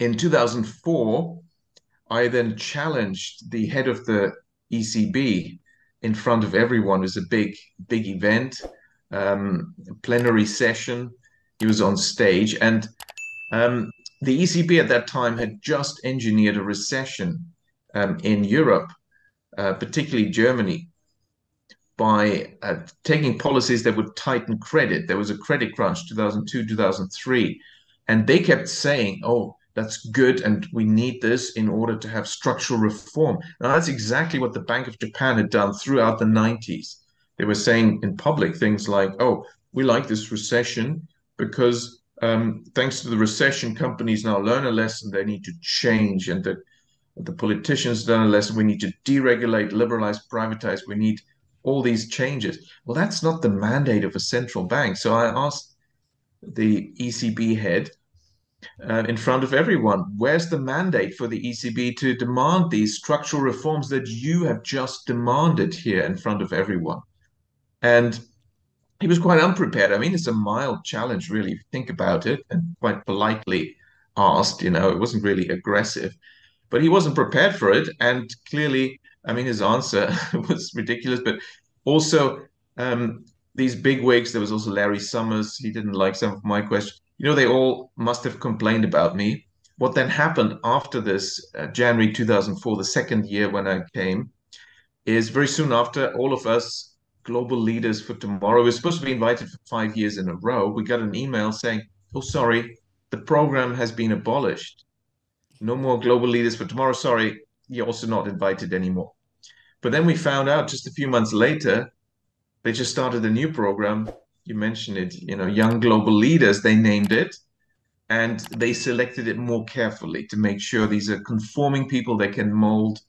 in 2004, I then challenged the head of the ECB in front of everyone. It was a big event, plenary session. He was on stage, and um, the ECB at that time had just engineered a recession in Europe, particularly Germany, by taking policies that would tighten credit. There was a credit crunch 2002, 2003, and they kept saying, oh, that's good, and we need this in order to have structural reform. Now, that's exactly what the Bank of Japan had done throughout the 90s. They were saying in public things like, oh, we like this recession because thanks to the recession, companies now learn a lesson, they need to change, and the politicians learn a lesson, we need to deregulate, liberalize, privatize, we need all these changes. Well, that's not the mandate of a central bank. So I asked the ECB head in front of everyone, where's the mandate for the ECB to demand these structural reforms that you have just demanded here in front of everyone? And he was quite unprepared. I mean, it's a mild challenge, really, if you think about it, and quite politely asked, it wasn't really aggressive, but he wasn't prepared for it. And clearly, I mean, his answer was ridiculous, but also these big wigs, there was also Larry Summers. He didn't like some of my questions. They all must have complained about me. What then happened after this, January 2004, the second year when I came, is very soon after, all of us global leaders for tomorrow, we're supposed to be invited for 5 years in a row. We got an email saying, oh, sorry, the program has been abolished. No more global leaders for tomorrow. Sorry, you're also not invited anymore. But then we found out just a few months later, they just started a new program. You mentioned it, young global leaders, they named it. And they selected it more carefully to make sure these are conforming people they can mold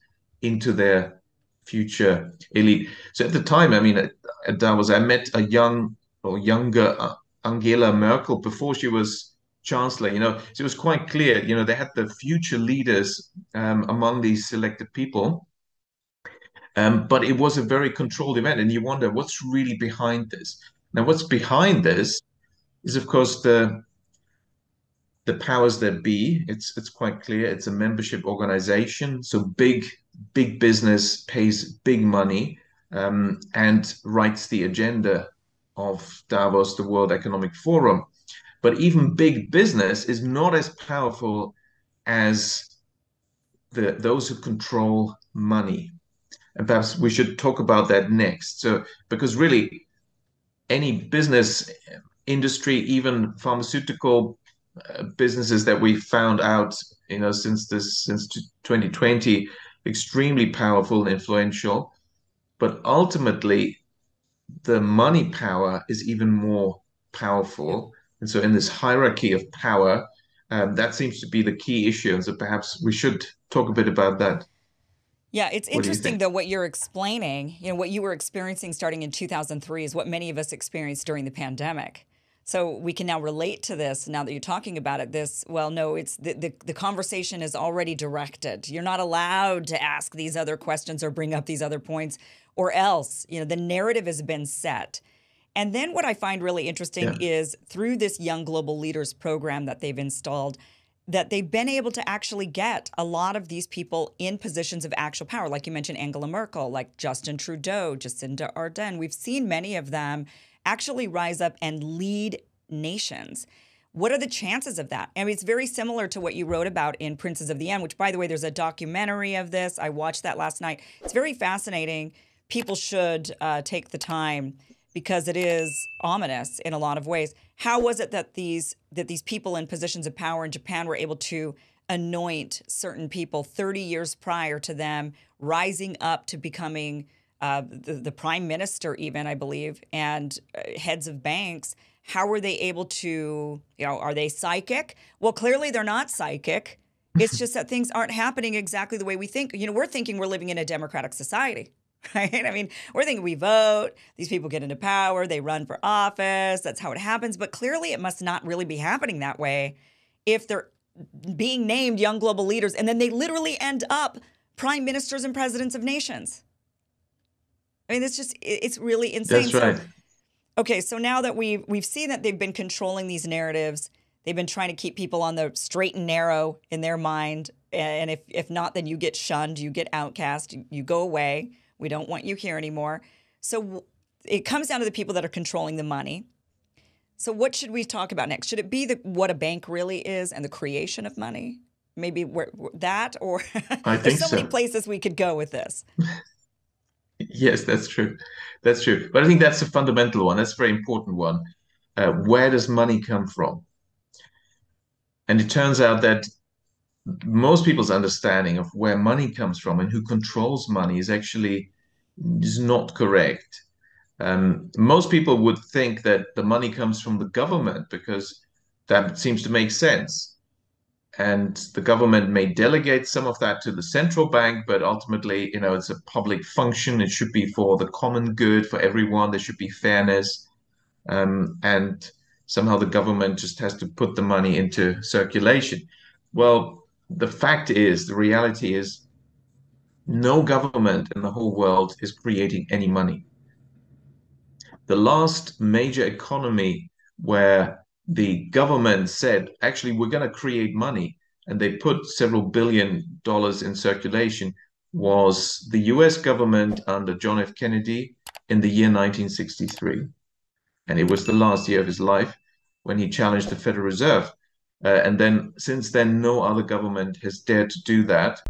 into their future elite. So at the time, I mean, at Davos, I met a young or younger Angela Merkel before she was chancellor. So it was quite clear. They had the future leaders among these selected people, but it was a very controlled event, and you wonder what's really behind this. Now, what's behind this is, of course, the powers that be. It's quite clear. It's a membership organization, so big business pays big money and writes the agenda of Davos, the World Economic Forum. But even big business is not as powerful as those who control money. And perhaps we should talk about that next. So, because really, any business industry, even pharmaceutical businesses that we found out, since 2020, extremely powerful and influential. But ultimately, the money power is even more Yeah. powerful. And so, in this hierarchy of power, that seems to be the key issue. And so, perhaps we should talk a bit about that. Yeah, it's What do you interesting think? though what you're explaining, what you were experiencing starting in 2003 is what many of us experienced during the pandemic. So we can now relate to this now that you're talking about it. Well, no, it's the conversation is already directed. You're not allowed to ask these other questions or bring up these other points, or else, the narrative has been set. And then what I find really interesting Yeah. is through this Young Global Leaders program that they've installed, that they've been able to actually get a lot of these people in positions of actual power. Like you mentioned, Angela Merkel, like Justin Trudeau, Jacinda Ardern. We've seen many of them actually rise up and lead nations. What are the chances of that? I mean, it's very similar to what you wrote about in Princes of the End, which, by the way, there's a documentary of this. I watched that last night. It's very fascinating. People should take the time because it is ominous in a lot of ways. How was it that these people in positions of power in Japan were able to anoint certain people 30 years prior to them rising up to becoming the prime minister, even, I believe, and heads of banks? How were they able to, are they psychic? Well, clearly they're not psychic. It's just that things aren't happening exactly the way we think. We're thinking we're living in a democratic society. Right? I mean, we're thinking we vote, these people get into power, they run for office, that's how it happens. But clearly it must not really be happening that way if they're being named young global leaders and then they literally end up prime ministers and presidents of nations. I mean, it's really insane. That's So, right. okay, so now that we've seen that they've been controlling these narratives, They've been trying to keep people on the straight and narrow in their mind. And if not, then you get shunned, you get outcast, you go away. We don't want you here anymore. So it comes down to the people that are controlling the money. So what should we talk about next? Should it be what a bank really is and the creation of money? Maybe that, or I there's think so many so. places we could go with this. Yes, that's true. That's true. But I think that's a fundamental one. That's a very important one. Where does money come from? And it turns out that most people's understanding of where money comes from and who controls money is not correct. Most people would think that the money comes from the government because that seems to make sense. And the government may delegate some of that to the central bank, but ultimately, it's a public function. It should be for the common good for everyone. There should be fairness. And somehow the government just has to put the money into circulation. Well, the reality is, no government in the whole world is creating any money. The last major economy where the government said, actually, we're going to create money, and they put several $billion in circulation, was the US government under John F. Kennedy in the year 1963. And it was the last year of his life when he challenged the Federal Reserve. And then, since then, no other government has dared to do that.